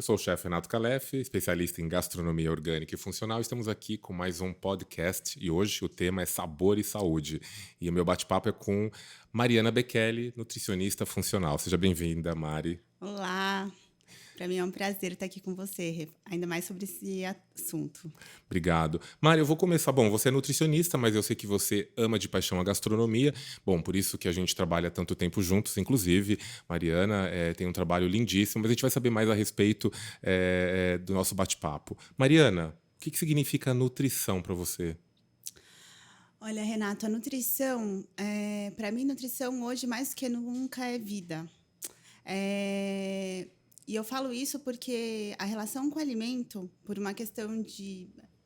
sou o chefe Renato Calef, especialista em gastronomia orgânica e funcional. Estamos aqui com mais um podcast e hoje o tema é sabor e saúde. E o meu bate-papo é com Mariana Bekele, nutricionista funcional. Seja bem-vinda, Mari. Olá, para mim é um prazer estar aqui com você, ainda mais sobre esse assunto. Obrigado. Mari, eu vou começar. Bom, você é nutricionista, mas eu sei que você ama de paixão a gastronomia. Bom, por isso que a gente trabalha tanto tempo juntos. Inclusive, Mariana tem um trabalho lindíssimo, mas a gente vai saber mais a respeito do nosso bate-papo. Mariana, o que significa nutrição para você? Olha, Renato, a nutrição, para mim, nutrição hoje mais que nunca é vida. E eu falo isso porque a relação com o alimento, por uma questão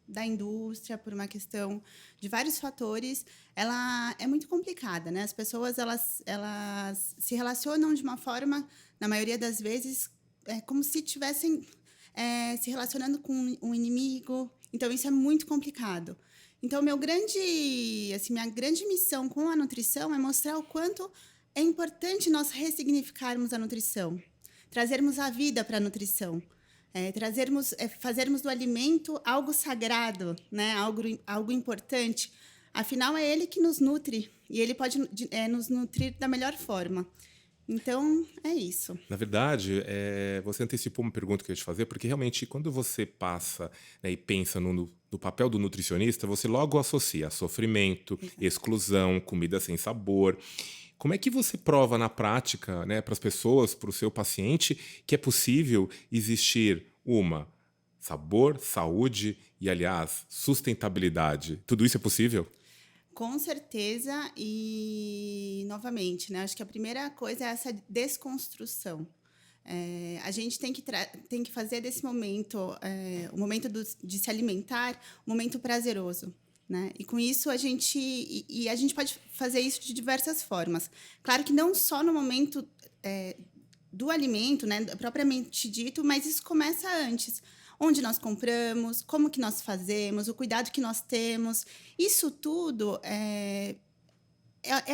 da indústria, por uma questão de vários fatores, ela é muito complicada, né? As pessoas, elas se relacionam de uma forma, na maioria das vezes, como se estivessem se relacionando com um inimigo. Então, isso é muito complicado. Então, minha grande missão com a nutrição é mostrar o quanto é importante nós ressignificarmos a nutrição, trazermos a vida para a nutrição, fazermos do alimento algo sagrado, né? Algo importante. Afinal, é ele que nos nutre e ele pode nos nutrir da melhor forma. Então, é isso. Na verdade, você antecipou uma pergunta que eu ia te fazer, porque realmente quando você passa, né, e pensa no papel do nutricionista, você logo associa sofrimento, Exato. exclusão, comida sem sabor. Como é que você prova na prática, né, para as pessoas, para o seu paciente, que é possível existir sabor, saúde e, aliás, sustentabilidade? Tudo isso é possível? Com certeza, e novamente, né? Acho que a primeira coisa é essa desconstrução. A gente tem que fazer desse momento, o momento de se alimentar, um momento prazeroso. Né? E com isso a gente pode fazer isso de diversas formas. Claro que não só no momento do alimento, né, propriamente dito, mas isso começa antes. Onde nós compramos, como que nós fazemos, o cuidado que nós temos. Isso tudo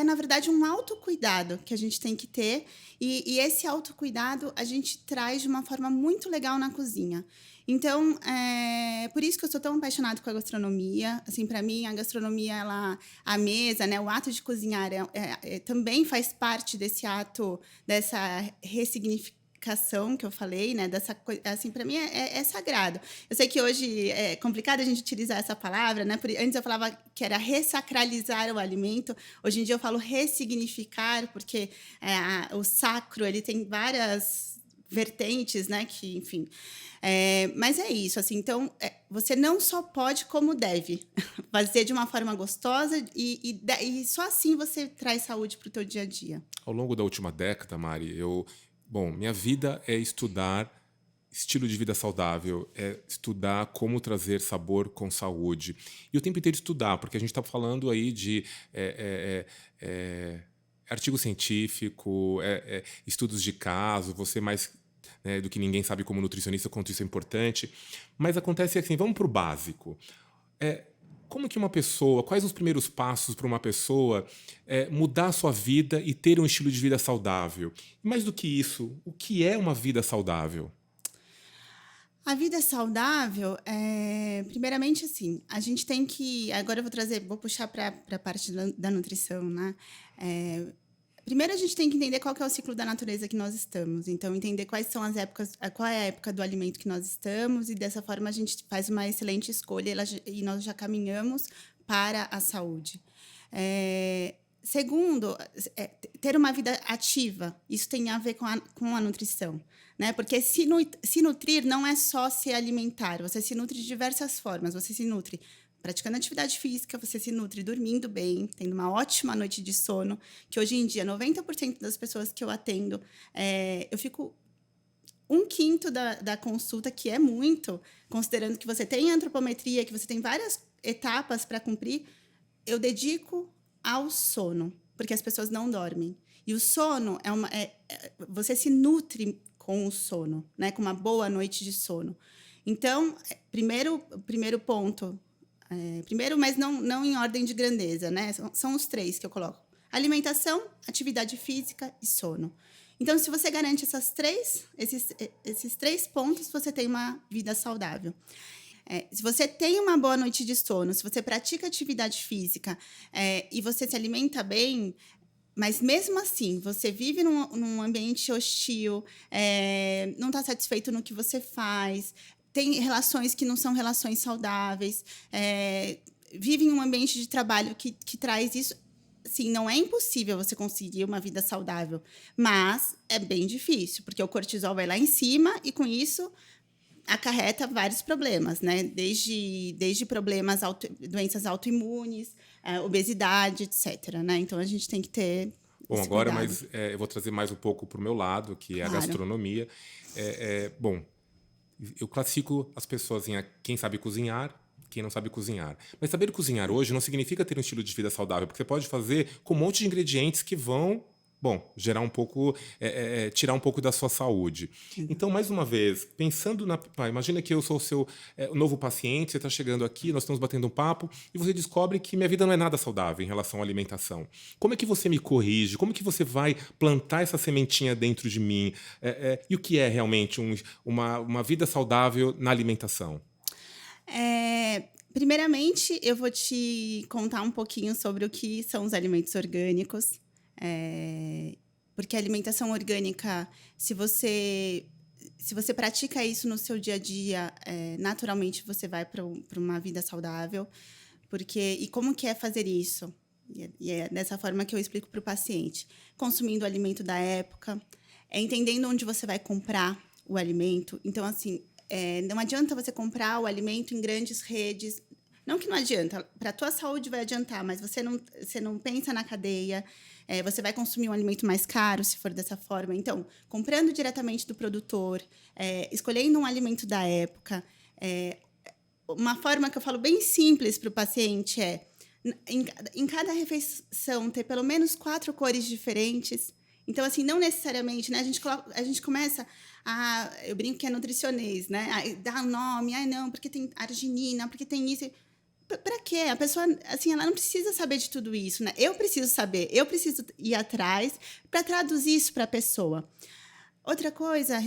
na verdade, um autocuidado que a gente tem que ter. E esse autocuidado a gente traz de uma forma muito legal na cozinha. Então, por isso que eu sou tão apaixonada com a gastronomia. Assim, para mim, a gastronomia, a mesa, né, o ato de cozinhar também faz parte desse ato, dessa ressignificação que eu falei, né? Assim, para mim é sagrado. Eu sei que hoje é complicado a gente utilizar essa palavra, né? Antes eu falava que era ressacralizar o alimento. Hoje em dia eu falo ressignificar, porque o sacro ele tem várias vertentes, né? Que, enfim. Mas é isso, assim. Então, você não só pode, como deve fazer de uma forma gostosa e só assim você traz saúde para o teu dia a dia. Ao longo da última década, Mari, minha vida é estudar estilo de vida saudável, é estudar como trazer sabor com saúde. E o tempo inteiro estudar, porque a gente está falando aí de artigo científico, estudos de caso, você mais, né, do que ninguém sabe como nutricionista, quanto isso é importante. Mas acontece assim, vamos para o básico. Como que uma pessoa, quais os primeiros passos para uma pessoa mudar a sua vida e ter um estilo de vida saudável? E mais do que isso, o que é uma vida saudável? A vida saudável, primeiramente, assim, a gente tem que. Agora eu vou puxar para a parte da nutrição, né? Primeiro a gente tem que entender qual que é o ciclo da natureza que nós estamos. Então, entender quais são as épocas, qual é a época do alimento que nós estamos, e dessa forma a gente faz uma excelente escolha e nós já caminhamos para a saúde. Segundo, ter uma vida ativa. Isso tem a ver com a nutrição. Né? Porque se nutrir não é só se alimentar, você se nutre de diversas formas. Você se nutre praticando atividade física, você se nutre dormindo bem, tendo uma ótima noite de sono, que hoje em dia 90% das pessoas que eu atendo, eu fico um quinto da consulta, que é muito, considerando que você tem antropometria, que você tem várias etapas para cumprir, eu dedico ao sono, porque as pessoas não dormem. E o sono você se nutre com o sono, né? Com uma boa noite de sono. Então, primeiro ponto, primeiro, mas não em ordem de grandeza, né? São os três que eu coloco: alimentação, atividade física e sono. Então, se você garante esses 3 pontos, você tem uma vida saudável. Se você tem uma boa noite de sono, se você pratica atividade física e você se alimenta bem, mas mesmo assim, você vive num ambiente hostil, não está satisfeito no que você faz, tem relações que não são relações saudáveis, vive em um ambiente de trabalho que traz isso. Sim, não é impossível você conseguir uma vida saudável, mas é bem difícil, porque o cortisol vai lá em cima e, com isso, acarreta vários problemas, né? Desde problemas, doenças autoimunes, obesidade, etc., né? Então, a gente tem que ter Bom, esse agora, cuidado. mas eu vou trazer mais um pouco para o meu lado, que é a Claro. gastronomia. Bom, eu classifico as pessoas em quem sabe cozinhar, quem não sabe cozinhar. Mas saber cozinhar hoje não significa ter um estilo de vida saudável, porque você pode fazer com um monte de ingredientes que vão, bom, gerar um pouco, tirar um pouco da sua saúde. Então, mais uma vez, pensando imagina que eu sou o seu novo paciente, você está chegando aqui, nós estamos batendo um papo, e você descobre que minha vida não é nada saudável em relação à alimentação. Como é que você me corrige? Como é que você vai plantar essa sementinha dentro de mim? E o que é realmente uma vida saudável na alimentação? Primeiramente, eu vou te contar um pouquinho sobre o que são os alimentos orgânicos. Porque a alimentação orgânica, se você pratica isso no seu dia a dia, naturalmente você vai para uma vida saudável. E como que é fazer isso? E é dessa forma que eu explico para o paciente. Consumindo o alimento da época, entendendo onde você vai comprar o alimento. Então, assim, não adianta você comprar o alimento em grandes redes. Não que não adianta, para a tua saúde vai adiantar, mas você não pensa na cadeia. Você vai consumir um alimento mais caro, se for dessa forma. Então, comprando diretamente do produtor, escolhendo um alimento da época. Uma forma que eu falo bem simples para o paciente em cada refeição, ter pelo menos 4 cores diferentes. Então, assim, não necessariamente, né? A gente começa eu brinco que é nutricionês, né? Dá nome, não, porque tem arginina, porque tem isso. Para quê? A pessoa, assim, ela não precisa saber de tudo isso, né? Eu preciso saber, eu preciso ir atrás para traduzir isso para a pessoa. Outra coisa,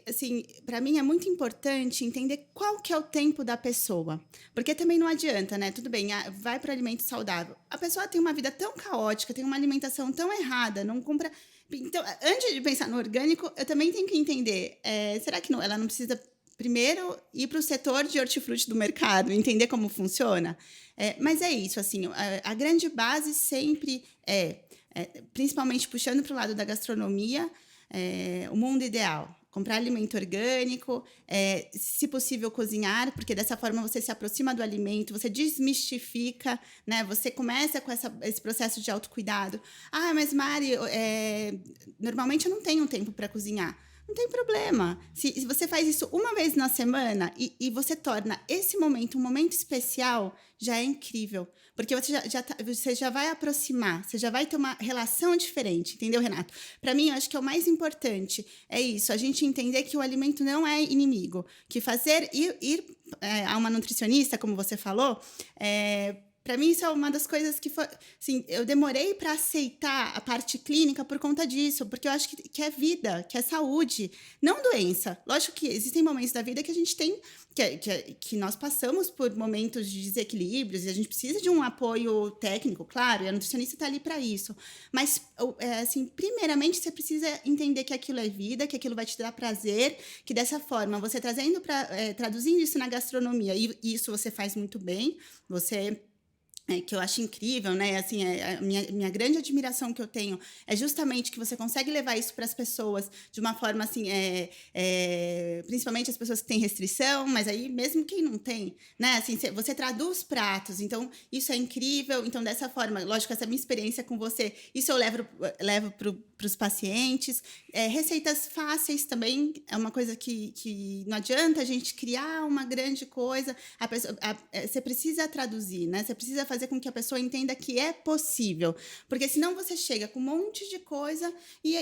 assim, para mim é muito importante entender qual que é o tempo da pessoa. Porque também não adianta, né? Tudo bem, vai para o alimento saudável. A pessoa tem uma vida tão caótica, tem uma alimentação tão errada, não compra. Então, antes de pensar no orgânico, eu também tenho que entender, será que ela não precisa primeiro ir para o setor de hortifruti do mercado, entender como funciona? Mas é isso, assim, a grande base sempre principalmente puxando para o lado da gastronomia, o mundo ideal. Comprar alimento orgânico, se possível cozinhar, porque dessa forma você se aproxima do alimento, você desmistifica, né? Você começa com esse processo de autocuidado. Mas Mari, normalmente eu não tenho tempo para cozinhar. Não tem problema. Se você faz isso uma vez na semana e você torna esse momento um momento especial, já é incrível. Porque você já vai aproximar, você já vai ter uma relação diferente, entendeu, Renato? Para mim, eu acho que é o mais importante. É isso, a gente entender que o alimento não é inimigo. Que ir a uma nutricionista, como você falou, para mim, isso é uma das coisas que foi. Assim, eu demorei para aceitar a parte clínica por conta disso, porque eu acho que é vida, que é saúde, não doença. Lógico que existem momentos da vida que a gente tem, que nós passamos por momentos de desequilíbrios e a gente precisa de um apoio técnico, claro, e a nutricionista está ali para isso. Mas, assim, primeiramente, você precisa entender que aquilo é vida, que aquilo vai te dar prazer, que dessa forma, você traduzindo isso na gastronomia, e isso você faz muito bem, que eu acho incrível, né? Assim, a minha grande admiração que eu tenho é justamente que você consegue levar isso para as pessoas de uma forma assim, principalmente as pessoas que têm restrição, mas aí mesmo quem não tem, né? Assim, você traduz pratos, então isso é incrível. Então, dessa forma, lógico, essa minha experiência com você, isso eu levo para os pacientes. Receitas fáceis também é uma coisa que não adianta a gente criar uma grande coisa. Você precisa traduzir, né? Você precisa fazer com que a pessoa entenda que é possível. Porque senão você chega com um monte de coisa e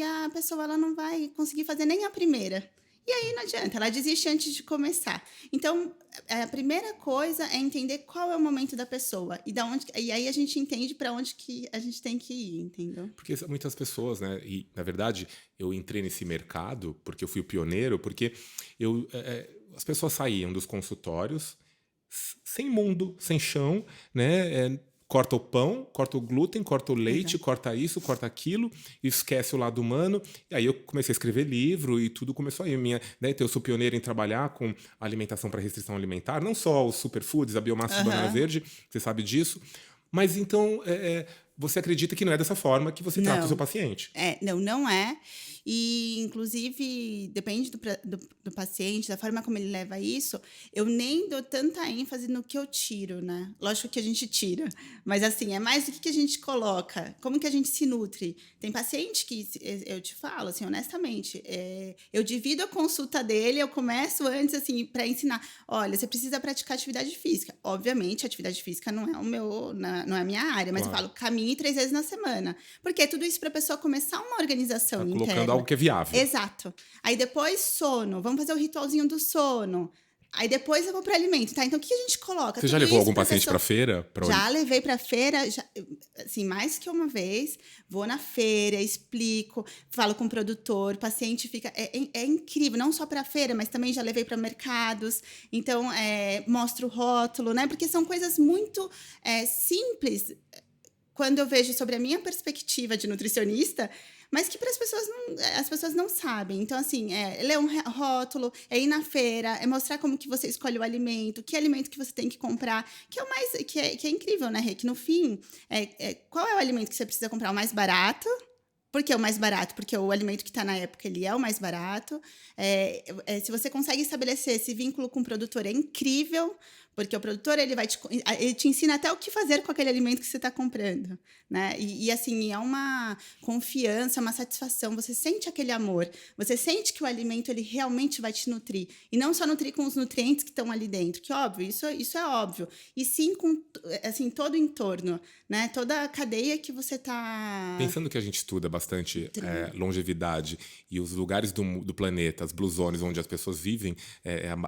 a pessoa ela não vai conseguir fazer nem a primeira. E aí não adianta, ela desiste antes de começar. Então, a primeira coisa é entender qual é o momento da pessoa e aí a gente entende para onde que a gente tem que ir, entendeu? Porque muitas pessoas, né? E, na verdade, eu entrei nesse mercado porque eu fui o pioneiro, porque as pessoas saíam dos consultórios sem mundo, sem chão, né? Corta o pão, corta o glúten, corta o leite, Exato. corta isso, corta aquilo, esquece o lado humano. E aí eu comecei a escrever livro e tudo começou aí. Né, então eu sou pioneiro em trabalhar com alimentação para restrição alimentar, não só os superfoods, a biomassa de banana Aham. verde, você sabe disso. Mas então você acredita que não é dessa forma que você trata o seu Não. paciente? Não é. E, inclusive, depende do paciente, da forma como ele leva isso, eu nem dou tanta ênfase no que eu tiro, né? Lógico que a gente tira, mas assim, é mais o que a gente coloca, como que a gente se nutre. Tem paciente que, eu te falo, assim, honestamente, eu divido a consulta dele, eu começo antes, assim, para ensinar, olha, você precisa praticar atividade física. Obviamente, a atividade física não é a minha área, mas eu Claro. falo, caminhe 3 vezes na semana. Porque é tudo isso para a pessoa começar uma organização Tá colocando algo interna. que é viável. Exato. Aí depois sono, vamos fazer o ritualzinho do sono. Aí depois eu vou para alimento, tá? Então o que a gente coloca? Você já Tudo levou isso algum para a paciente para pessoa. feira? Já levei para feira, assim, mais que uma vez. Vou na feira, explico, falo com o produtor, o paciente fica. É incrível, não só para feira, mas também já levei para mercados. Então, mostro o rótulo, né? Porque são coisas muito simples quando eu vejo sobre a minha perspectiva de nutricionista, mas que para as pessoas não sabem. Então, assim, ler um rótulo, é ir na feira, é mostrar como que você escolhe o alimento, que alimento que você tem que comprar, que é o mais, que é incrível, né, Rê? Que no fim, qual é o alimento que você precisa comprar? O mais barato. Por que o mais barato? Porque o alimento que está na época, ele é o mais barato. Se você consegue estabelecer esse vínculo com o produtor, é incrível, porque o produtor ele te ensina até o que fazer com aquele alimento que você está comprando, né? Assim, é uma confiança, uma satisfação. Você sente aquele amor. Você sente que o alimento ele realmente vai te nutrir. E não só nutrir com os nutrientes que estão ali dentro, que óbvio, isso é óbvio. E sim com assim, todo o entorno, né? Toda a cadeia que você está... Pensando que a gente estuda bastante nutrindo. longevidade e os lugares do planeta, as blue zones onde as pessoas vivem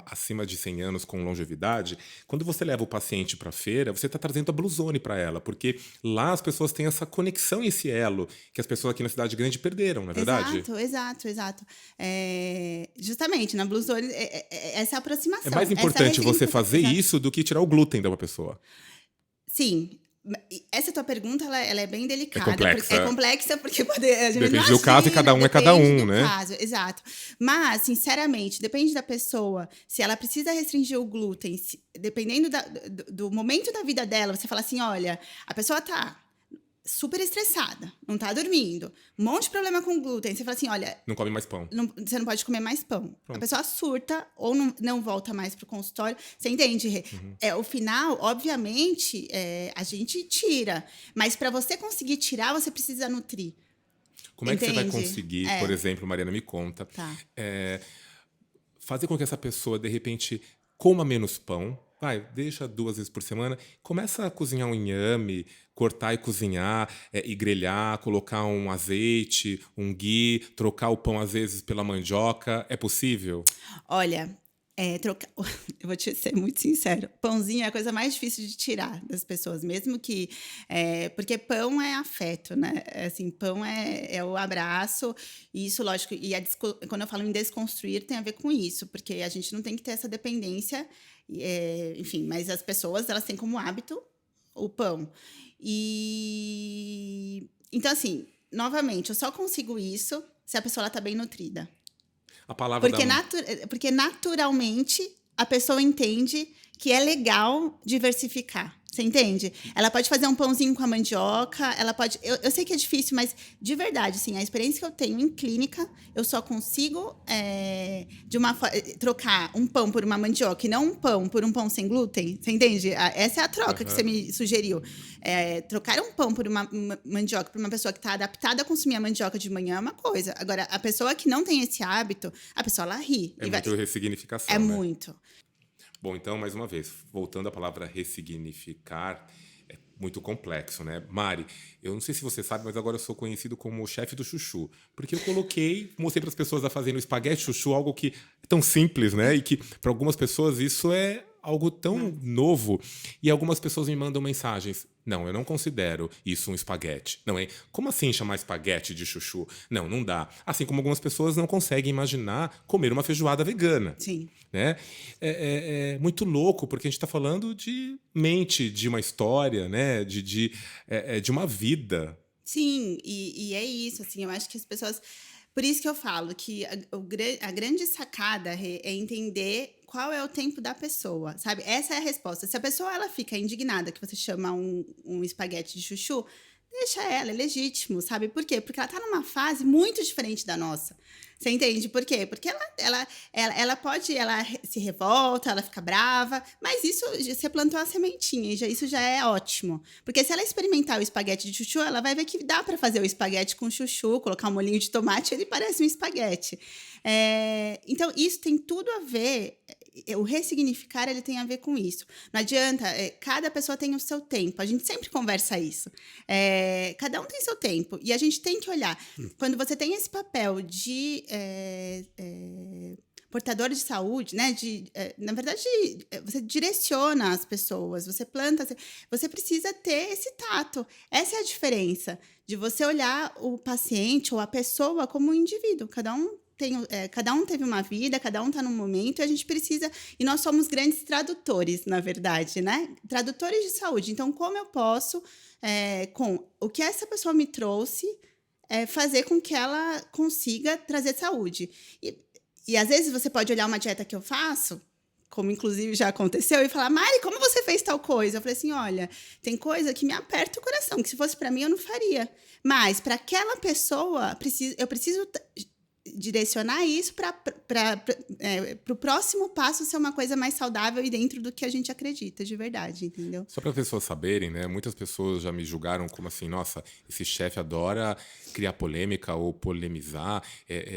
acima de 100 anos com longevidade, quando você leva o paciente para a feira, você está trazendo a blue zone para ela, porque lá as pessoas têm essa conexão e esse elo que as pessoas aqui na cidade grande perderam, não é verdade? Exato. Justamente, na Blue Zone, essa É aproximação, mais essa importante você fazer exato. isso do que tirar o glúten da uma pessoa. Sim, essa tua pergunta, ela é bem É delicada. É complexa. complexa porque a gente não Depende do caso e cada imagina, um é cada depende um, do né? caso, exato. Mas, sinceramente, depende da pessoa. Se ela precisa restringir o glúten, dependendo do momento da vida dela, você fala assim, olha, a pessoa tá super estressada, não tá dormindo, um monte de problema com glúten. Você fala assim, olha, Não come mais pão. você não pode comer mais pão. A Pronto. pessoa surta ou não volta mais pro consultório. Você entende, Rê? O final, obviamente, a gente tira. Mas para você conseguir tirar, você precisa nutrir. Como é que você vai Entende? conseguir, por exemplo, Mariana, me conta, Tá. fazer com que essa pessoa, de repente, coma menos pão, deixa 2 vezes por semana, começa a cozinhar um inhame, cortar e cozinhar, e grelhar, colocar um azeite, um ghee, trocar o pão às vezes pela mandioca, é possível? Olha, eu vou te ser muito sincero. Pãozinho é a coisa mais difícil de tirar das pessoas, mesmo que. Porque pão é afeto, né? Assim, pão é o abraço, e isso, lógico. E quando eu falo em desconstruir, tem a ver com isso, porque a gente não tem que ter essa dependência, enfim, mas as pessoas, elas têm como hábito o pão. Então, assim, novamente, eu só consigo isso se a pessoa está bem nutrida. A palavra da... Porque naturalmente a pessoa entende que é legal diversificar. Você entende? Ela pode fazer um pãozinho com a mandioca, ela pode... Eu sei que é difícil, mas de verdade, assim, a experiência que eu tenho em clínica, eu só consigo trocar um pão por uma mandioca e não um pão por um pão sem glúten. Você entende? Essa é a troca que você me sugeriu. Trocar um pão por uma mandioca por uma pessoa que está adaptada a consumir a mandioca de manhã é uma coisa. Agora, a pessoa que não tem esse hábito, a pessoa, ela ri. muito ressignificação, É né? muito. Bom, então, mais uma vez, voltando à palavra ressignificar, é muito complexo, né? Mari, eu não sei se você sabe, mas agora eu sou conhecido como o chefe do chuchu. Porque eu mostrei para as pessoas a fazerem o espaguete chuchu, algo que é tão simples, né? E que para algumas pessoas isso é algo tão novo. E algumas pessoas me mandam mensagens. Não, eu não considero isso um espaguete. Não é? Como assim chamar espaguete de chuchu? Não, não dá. Assim como algumas pessoas não conseguem imaginar comer uma feijoada vegana. Sim. Né? É muito louco, porque a gente está falando de mente, de uma história, né? De uma vida. Sim, e é isso, assim, eu acho que as pessoas. Por isso que eu falo que a grande sacada é entender qual é o tempo da pessoa, sabe? Essa é a resposta. Se a pessoa ela fica indignada que você chama um espaguete de chuchu, deixa ela, é legítimo, sabe? Por quê? Porque ela tá numa fase muito diferente da nossa. Você entende por quê? Porque ela se revolta, ela fica brava, mas isso, você plantou a sementinha, isso já é ótimo. Porque se ela experimentar o espaguete de chuchu, ela vai ver que dá para fazer o espaguete com chuchu, colocar um molhinho de tomate, ele parece um espaguete. Então, isso tem tudo a ver. O ressignificar, ele tem a ver com isso. Não adianta, cada pessoa tem o seu tempo. A gente sempre conversa isso. Cada um tem seu tempo. E a gente tem que olhar. Quando você tem esse papel de portador de saúde, né? Na verdade, você direciona as pessoas, você planta, você precisa ter esse tato. Essa é a diferença de você olhar o paciente ou a pessoa como um indivíduo. Cada um teve uma vida, cada um está num momento, e a gente precisa. E nós somos grandes tradutores, na verdade, né? Tradutores de saúde. Então, como eu posso, com o que essa pessoa me trouxe, fazer com que ela consiga trazer saúde? E às vezes você pode olhar uma dieta que eu faço, como inclusive já aconteceu, e falar, Mari, como você fez tal coisa? Eu falei assim, olha, tem coisa que me aperta o coração, que se fosse para mim eu não faria. Mas para aquela pessoa, eu preciso direcionar isso para o próximo passo ser uma coisa mais saudável e dentro do que a gente acredita de verdade, entendeu? Só para as pessoas saberem, né? Muitas pessoas já me julgaram como assim, nossa, esse chefe adora criar polêmica ou polemizar,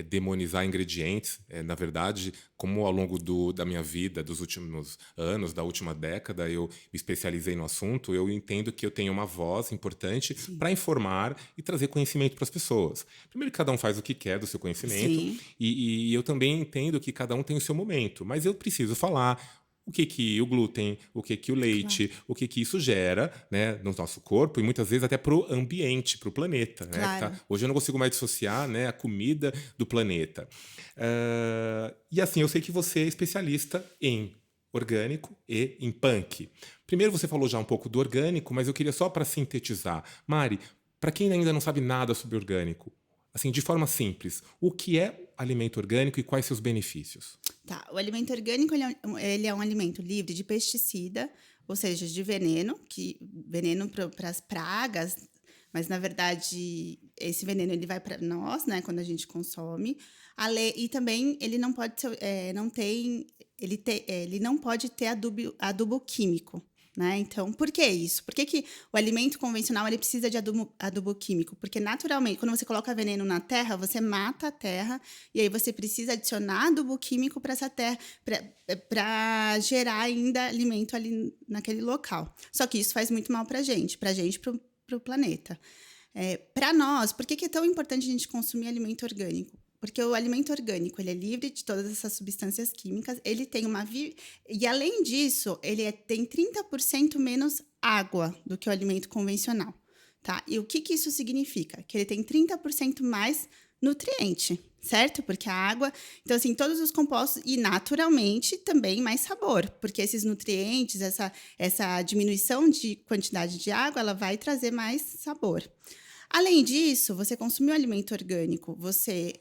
demonizar ingredientes. Na verdade, como ao longo da minha vida, dos últimos anos, da última década, eu me especializei no assunto, eu entendo que eu tenho uma voz importante para informar e trazer conhecimento para as pessoas. Primeiro, cada um faz o que quer do seu conhecimento, e eu também entendo que cada um tem o seu momento, mas eu preciso falar o que o glúten, o que o leite, o que isso gera, né, no nosso corpo e muitas vezes até para o ambiente, para o planeta. Claro. Né? Hoje eu não consigo mais dissociar, né, a comida do planeta. E assim, eu sei que você é especialista em orgânico e em punk. Primeiro você falou já um pouco do orgânico, mas eu queria só para sintetizar. Mari, para quem ainda não sabe nada sobre orgânico, assim, de forma simples, o que é alimento orgânico e quais seus benefícios? Tá, o alimento orgânico ele é um alimento livre de pesticida, ou seja, de veneno para as pragas, mas na verdade esse veneno ele vai para nós, né, quando a gente consome. E também ele não pode ser, ele não pode ter adubo químico. Né? Então, por que isso? Por que o alimento convencional ele precisa de adubo químico? Porque, naturalmente, quando você coloca veneno na terra, você mata a terra e aí você precisa adicionar adubo químico para essa terra, para gerar ainda alimento ali naquele local. Só que isso faz muito mal para a gente, para o planeta. Para nós, por que é tão importante a gente consumir alimento orgânico? Porque o alimento orgânico ele é livre de todas essas substâncias químicas, ele tem e além disso, ele tem 30% menos água do que o alimento convencional, tá? E o que isso significa? Que ele tem 30% mais nutriente, certo? Porque a água, então assim, todos os compostos e naturalmente também mais sabor, porque esses nutrientes, essa diminuição de quantidade de água, ela vai trazer mais sabor. Além disso, você consumir o alimento orgânico, você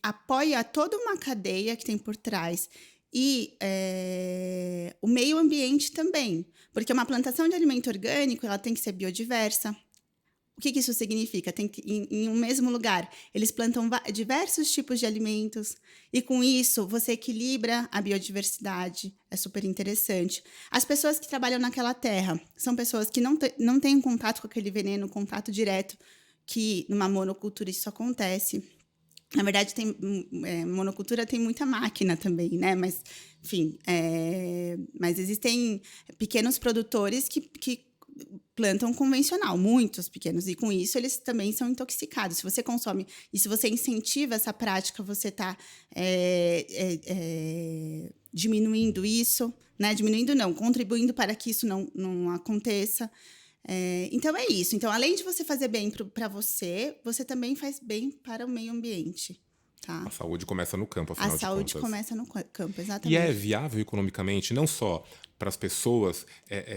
apoia toda uma cadeia que tem por trás e o meio ambiente também, porque uma plantação de alimento orgânico ela tem que ser biodiversa. O que isso significa? Tem que, em um mesmo lugar, eles plantam diversos tipos de alimentos e, com isso, você equilibra a biodiversidade. É super interessante. As pessoas que trabalham naquela terra são pessoas que não têm contato com aquele veneno, contato direto, que numa monocultura isso acontece. Na verdade, monocultura tem muita máquina também, né? Mas, enfim, mas existem pequenos produtores que plantam convencional, muitos pequenos, e com isso eles também são intoxicados. Se você consome e se você incentiva essa prática, você está diminuindo isso, né? Diminuindo não, contribuindo para que isso não aconteça. Então é isso. Então, além de você fazer bem para você, você também faz bem para o meio ambiente. Tá? A saúde começa no campo, afinal de contas. A saúde começa no campo, exatamente. E é viável economicamente, não só para as pessoas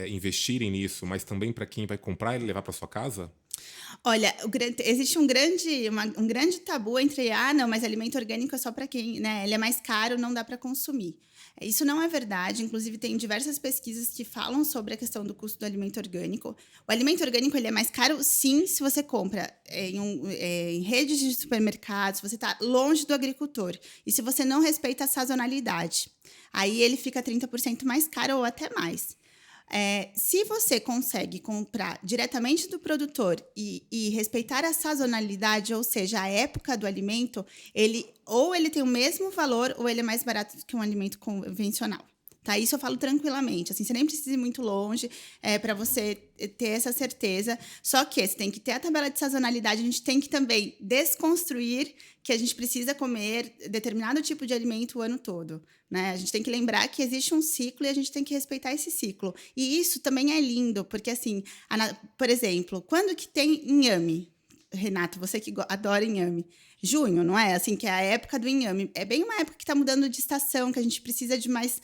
investirem nisso, mas também para quem vai comprar e levar para sua casa? Olha, existe um grande tabu entre, não, mas alimento orgânico é só para quem, né? Ele é mais caro, não dá para consumir. Isso não é verdade, inclusive tem diversas pesquisas que falam sobre a questão do custo do alimento orgânico. O alimento orgânico ele é mais caro, sim, se você compra em redes de supermercados, se você está longe do agricultor e se você não respeita a sazonalidade. Aí ele fica 30% mais caro ou até mais. Se você consegue comprar diretamente do produtor e respeitar a sazonalidade, ou seja, a época do alimento, ele tem o mesmo valor ou ele é mais barato do que um alimento convencional. Tá? Isso eu falo tranquilamente. Assim, você nem precisa ir muito longe para você ter essa certeza. Só que você tem que ter a tabela de sazonalidade. A gente tem que também desconstruir que a gente precisa comer determinado tipo de alimento o ano todo. Né? A gente tem que lembrar que existe um ciclo e a gente tem que respeitar esse ciclo. E isso também é lindo, porque, assim, por exemplo, quando que tem inhame? Renato, você que adora inhame. Junho, não é? Assim, que é a época do inhame. É bem uma época que está mudando de estação, que a gente precisa de mais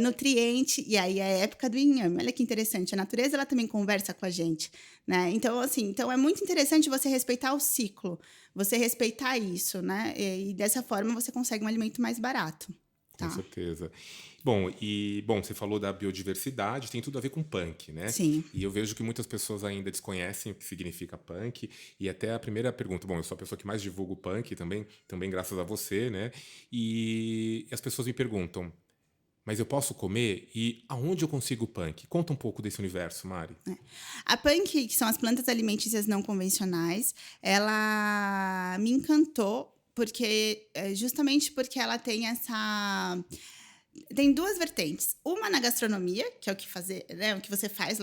nutriente, e aí é a época do inhame. Olha que interessante, a natureza ela também conversa com a gente, né? Então, assim, é muito interessante você respeitar o ciclo, você respeitar isso, né? E dessa forma você consegue um alimento mais barato. Tá? Com certeza. Bom, você falou da biodiversidade, tem tudo a ver com punk, né? Sim. E eu vejo que muitas pessoas ainda desconhecem o que significa punk. E até a primeira pergunta, eu sou a pessoa que mais divulga o punk também graças a você, né? E as pessoas me perguntam, mas eu posso comer? E aonde eu consigo punk? Conta um pouco desse universo, Mari. A punk, que são as plantas alimentícias não convencionais, ela me encantou justamente porque ela tem tem duas vertentes. Uma na gastronomia, que é o que você faz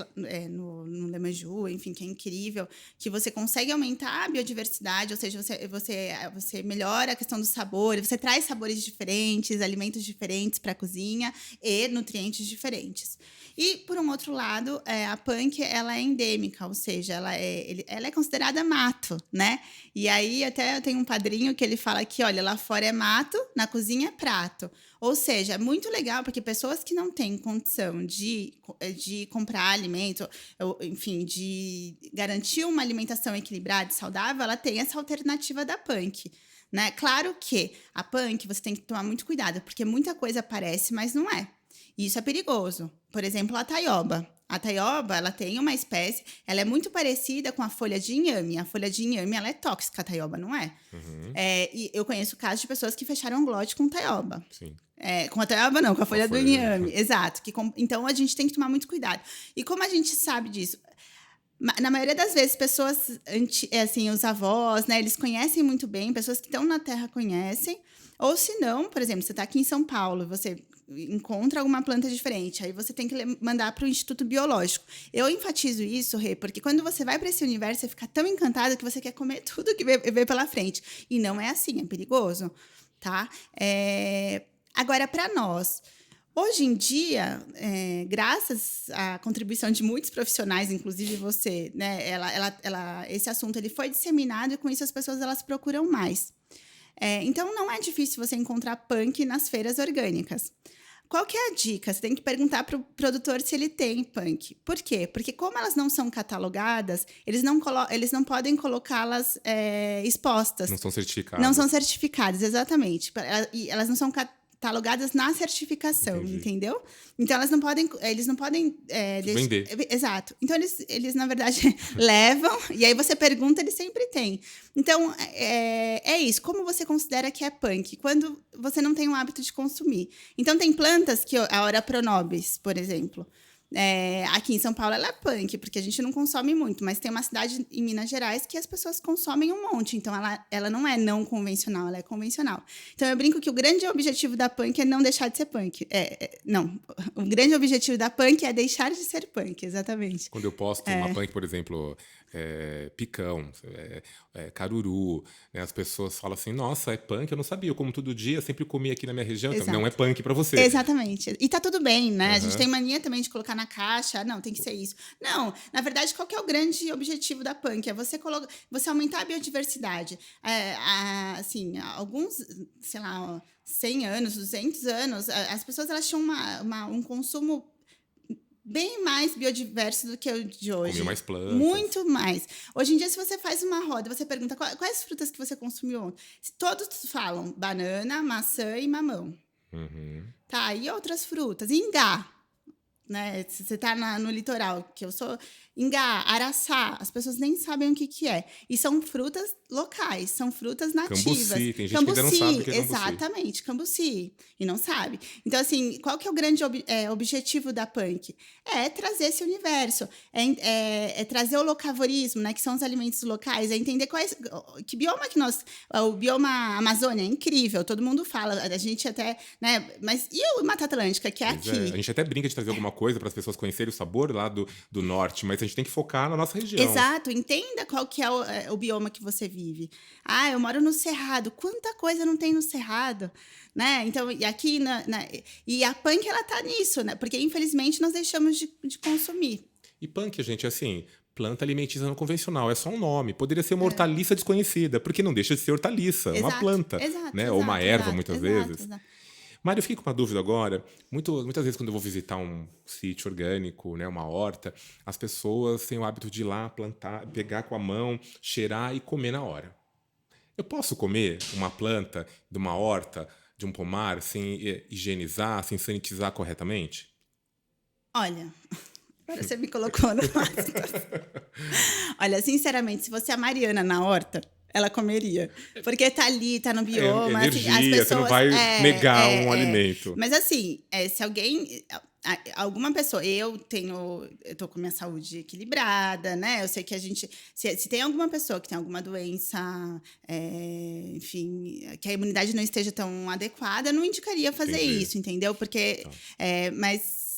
no Le Manjou, enfim, que é incrível, que você consegue aumentar a biodiversidade, ou seja, você melhora a questão do sabor, você traz sabores diferentes, alimentos diferentes para a cozinha e nutrientes diferentes. E, por um outro lado, a punk ela é endêmica, ou seja, ela é considerada mato, né? E aí até eu tenho um padrinho que ele fala que, olha, lá fora é mato, na cozinha é prato. Ou seja, é muito legal, porque pessoas que não têm condição de comprar alimento, enfim, de garantir uma alimentação equilibrada e saudável, ela tem essa alternativa da punk. Né? Claro que a punk você tem que tomar muito cuidado, porque muita coisa aparece, mas não é. E isso é perigoso. Por exemplo, a taioba. A taioba, ela tem uma espécie, ela é muito parecida com a folha de inhame. A folha de inhame, ela é tóxica, a taioba não é. Uhum. E eu conheço casos de pessoas que fecharam glote com taioba. Sim. Com a taioba não, com a folha do inhame. Exato. Então, a gente tem que tomar muito cuidado. E como a gente sabe disso? Na maioria das vezes, pessoas, assim, os avós, né, eles conhecem muito bem, pessoas que estão na terra conhecem. Ou se não, por exemplo, você está aqui em São Paulo, você encontra alguma planta diferente, aí você tem que mandar para o Instituto Biológico. Eu enfatizo isso, Rê, porque quando você vai para esse universo, você fica tão encantado que você quer comer tudo que vê pela frente. E não é assim, é perigoso, tá? Agora, para nós, hoje em dia, graças à contribuição de muitos profissionais, inclusive você, né, esse assunto ele foi disseminado e com isso as pessoas elas procuram mais. Então, não é difícil você encontrar punk nas feiras orgânicas. Qual que é a dica? Você tem que perguntar para o produtor se ele tem punk. Por quê? Porque como elas não são catalogadas, eles não podem colocá-las expostas. Não são certificadas. Não são certificadas, exatamente. E elas não são catalogadas na certificação, entendi. Entendeu? Então, eles não podem vender. Exato. Então, eles na verdade, levam, e aí você pergunta, eles sempre têm. Então, é isso. Como você considera que é punk? Quando você não tem o hábito de consumir. Então, tem plantas que a Ora Pronobis, por exemplo, Aqui em São Paulo ela é punk, porque a gente não consome muito, mas tem uma cidade em Minas Gerais que as pessoas consomem um monte, então ela não é não convencional, ela é convencional. Então eu brinco que o grande objetivo da punk é não deixar de ser punk. Não, o grande objetivo da punk é deixar de ser punk, exatamente. Quando eu posto uma punk, por exemplo, picão, caruru, né, as pessoas falam assim, nossa, é punk? Eu não sabia, eu como todo dia, sempre comi aqui na minha região, então não é punk pra você. Exatamente. E tá tudo bem, né? Uhum. A gente tem mania também de colocar na caixa, não, tem que ser isso. Não, na verdade, qual que é o grande objetivo da punk? É você aumentar a biodiversidade. Assim, alguns, sei lá, 100 anos, 200 anos, as pessoas elas tinham um consumo bem mais biodiverso do que o de hoje. Comiam mais plantas. Muito mais. Hoje em dia, se você faz uma roda, você pergunta quais frutas que você consumiu ontem. Todos falam banana, maçã e mamão. Uhum. Tá, e outras frutas? Ingá, né? Se você tá no litoral, que eu sou... Ingá, araçá, as pessoas nem sabem o que é. E são frutas locais, são frutas nativas. Cambuci, tem gente que ainda não sabe o que é cambuci. Exatamente, cambuci. E não sabe. Então, assim, qual que é o grande objetivo da punk? É trazer esse universo. É trazer o locavorismo, né? Que são os alimentos locais. É entender que bioma que nós... O bioma Amazônia é incrível, todo mundo fala. A gente até... né? Mas e o Mata Atlântica, que é aqui? A gente até brinca de trazer alguma coisa para as pessoas conhecerem o sabor lá do norte, mas a gente tem que focar na nossa região. Exato, entenda qual que é o bioma que você vive. Eu moro no Cerrado, quanta coisa não tem no Cerrado, né? Então, e aqui, e a punk, ela tá nisso, né? Porque, infelizmente, nós deixamos de consumir. E punk, gente, assim, planta alimentícia não convencional, é só um nome. Poderia ser uma hortaliça desconhecida, porque não deixa de ser hortaliça, uma planta, né? Ou uma erva, muitas vezes. Exato. Mário, eu fiquei com uma dúvida agora. Muitas vezes, quando eu vou visitar um sítio orgânico, né, uma horta, as pessoas têm o hábito de ir lá plantar, pegar com a mão, cheirar e comer na hora. Eu posso comer uma planta de uma horta, de um pomar, sem higienizar, sem sanitizar corretamente? Olha, agora você me colocou numa situação. Olha, sinceramente, se fosse a Mariana na horta, ela comeria. Porque tá ali, tá no bioma. Energia, assim, as pessoas, você não vai negar um alimento. Mas assim, se alguém... Alguma pessoa... Eu tô com minha saúde equilibrada, né? Eu sei que a gente... Se tem alguma pessoa que tem alguma doença, enfim, que a imunidade não esteja tão adequada, eu não indicaria fazer isso, entendeu? Porque... Mas...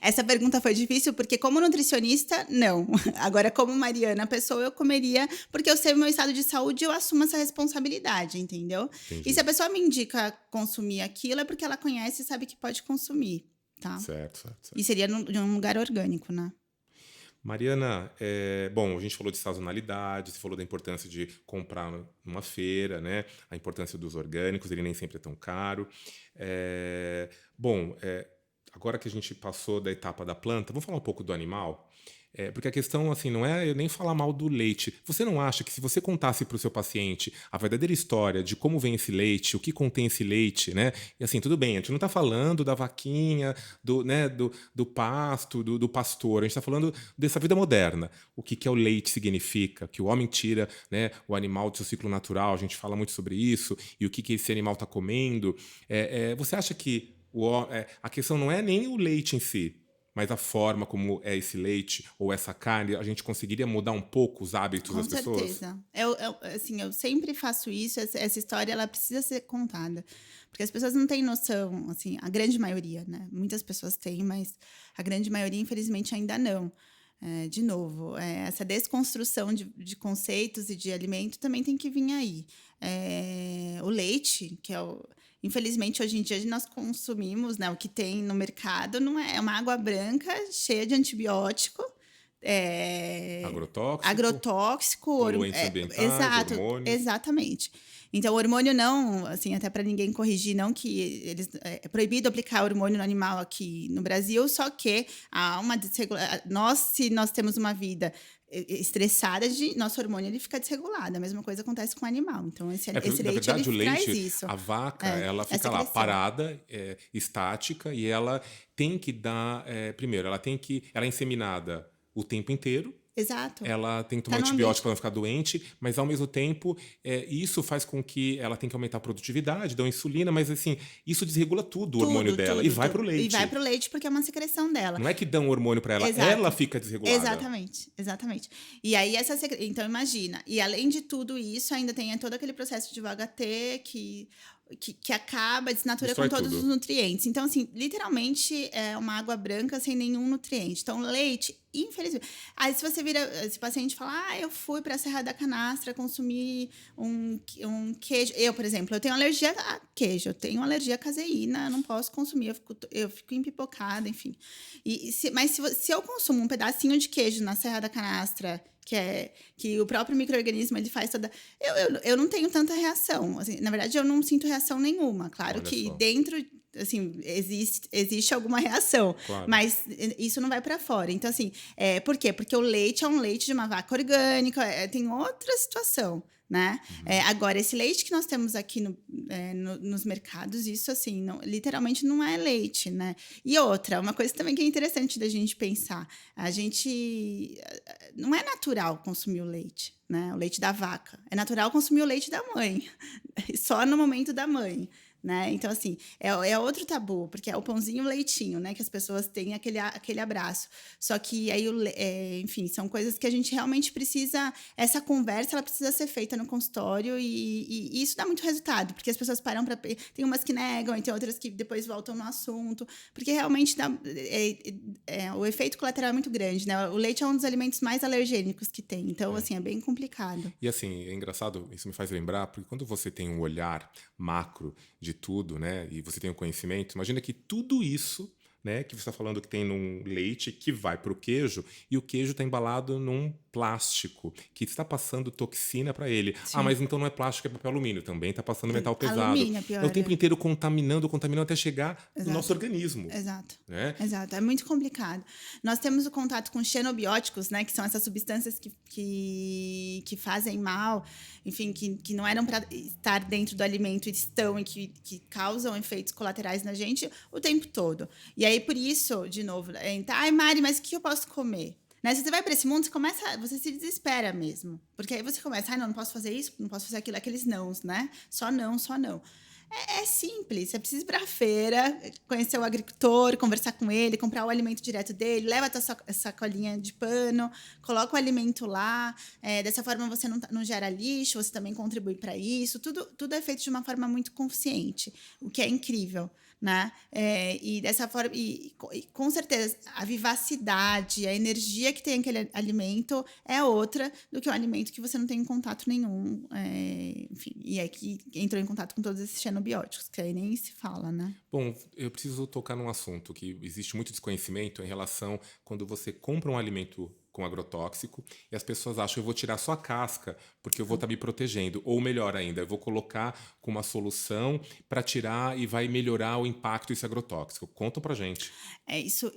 Essa pergunta foi difícil porque, como nutricionista, não. Agora, como Mariana, pessoa, eu comeria, porque eu sei o meu estado de saúde e eu assumo essa responsabilidade, entendeu? Entendi. E se a pessoa me indica consumir aquilo, é porque ela conhece e sabe que pode consumir, tá? Certo. E seria de um lugar orgânico, né? Mariana, bom, a gente falou de sazonalidade, você falou da importância de comprar numa feira, né? A importância dos orgânicos, ele nem sempre é tão caro. Agora que a gente passou da etapa da planta, vamos falar um pouco do animal? Porque a questão, assim, não é eu nem falar mal do leite. Você não acha que se você contasse para o seu paciente a verdadeira história de como vem esse leite, o que contém esse leite, né? E assim, tudo bem, a gente não está falando da vaquinha, do pasto, do pastor. A gente está falando dessa vida moderna. O que é o leite significa, que o homem tira, né, o animal do seu ciclo natural. A gente fala muito sobre isso. E o que esse animal está comendo. Você acha que a questão não é nem o leite em si, mas a forma como é esse leite ou essa carne, a gente conseguiria mudar um pouco os hábitos das pessoas? Com certeza. Eu sempre faço isso, essa história ela precisa ser contada. Porque as pessoas não têm noção, assim, a grande maioria, né? Muitas pessoas têm, mas a grande maioria, infelizmente, ainda não. De novo, essa desconstrução de conceitos e de alimento também tem que vir aí. O leite, que é o... Infelizmente, hoje em dia, nós consumimos, né, o que tem no mercado, não é uma água branca cheia de antibiótico. Agrotóxico. Poluentes ambientais, Exato, hormônios. Exatamente. Então, o hormônio não, assim, até para ninguém corrigir, não que é proibido aplicar hormônio no animal aqui no Brasil, só que há uma se nós temos uma vida estressada, nosso hormônio ele fica desregulado. A mesma coisa acontece com o animal. Então, esse leite, na verdade, ele o leite, traz isso. a vaca, ela fica lá parada, estática, e ela tem que dar... primeiro, ela é inseminada o tempo inteiro, Exato. ela tem que tomar Tá no antibiótico ambiente. para não ficar doente, mas ao mesmo tempo, isso faz com que ela tenha que aumentar a produtividade, dá insulina, mas assim, isso desregula tudo o hormônio Tudo, dela e tudo, vai tudo. pro E vai leite. pro leite porque é uma secreção dela. Não é que dão um hormônio para ela Exato. fica desregulada. Exatamente, exatamente. E aí então imagina, e além de tudo isso, ainda tem todo aquele processo de VHT que acaba, desnatura com Destrói todos os tudo. nutrientes. Então, assim, literalmente é uma água branca sem nenhum nutriente. Então, leite, infelizmente. Aí, se você vira, esse paciente fala, eu fui para a Serra da Canastra consumir um queijo. Eu, por exemplo, eu tenho alergia a queijo, eu tenho alergia à caseína, eu não posso consumir, eu fico empipocada, enfim. Mas se eu consumo um pedacinho de queijo na Serra da Canastra, que o próprio micro-organismo ele faz toda. Eu não tenho tanta reação. Assim, na verdade, eu não sinto reação nenhuma. Claro Olha que só. dentro. Assim, existe alguma reação, Claro. mas isso não vai para fora. Então, assim, por quê? Porque o leite é um leite de uma vaca orgânica, tem outra situação, né? Agora, esse leite que nós temos aqui nos mercados, isso, assim, literalmente não é leite, né? E outra, uma coisa também que é interessante da gente pensar, a gente... Não é natural consumir o leite, né? O leite da vaca. É natural consumir o leite da mãe, só no momento da mãe. Né? Então, assim, é outro tabu, porque é o pãozinho e o leitinho, né? Que as pessoas têm aquele abraço. Só que aí, enfim, são coisas que a gente realmente precisa... Essa conversa, ela precisa ser feita no consultório e isso dá muito resultado, porque as pessoas param para... Tem umas que negam, e tem outras que depois voltam no assunto, porque realmente o efeito colateral é muito grande, né? O leite é um dos alimentos mais alergênicos que tem, então, assim, é bem complicado. E assim, é engraçado, isso me faz lembrar, porque quando você tem um olhar macro de tudo, né, e você tem o conhecimento, imagina que tudo isso, né, que você está falando que tem num leite que vai para o queijo, e o queijo está embalado num plástico, que está passando toxina para ele. Sim. Mas então não é plástico, é papel alumínio, também está passando metal pesado. Alumínio é pior. É o tempo inteiro contaminando até chegar no nosso organismo. Exato. Né? Exato, é muito complicado. Nós temos o contato com xenobióticos, né, que são essas substâncias que fazem mal, enfim, que não eram para estar dentro do alimento e estão e que causam efeitos colaterais na gente o tempo todo. E aí, por isso, de novo, ai, Mari, mas o que eu posso comer? Né? Se você vai para esse mundo, você se desespera mesmo. Porque aí você começa, não posso fazer isso, não posso fazer aquilo, aqueles nãos, né? Só não, só não. É simples, você precisa ir para a feira, conhecer o agricultor, conversar com ele, comprar o alimento direto dele, leva a tua sacolinha de pano, coloca o alimento lá, dessa forma você não gera lixo, você também contribui para isso, tudo é feito de uma forma muito consciente, o que é incrível. Né? E dessa forma, e com certeza, a vivacidade, a energia que tem aquele alimento é outra do que um alimento que você não tem contato nenhum. Enfim, e é que entrou em contato com todos esses xenobióticos, que aí nem se fala, né? Bom, eu preciso tocar num assunto que existe muito desconhecimento em relação quando você compra um alimento com agrotóxico e as pessoas acham eu vou tirar só a casca porque eu vou estar me protegendo, ou melhor ainda, eu vou colocar com uma solução para tirar e vai melhorar o impacto desse agrotóxico. Conta pra gente. Isso,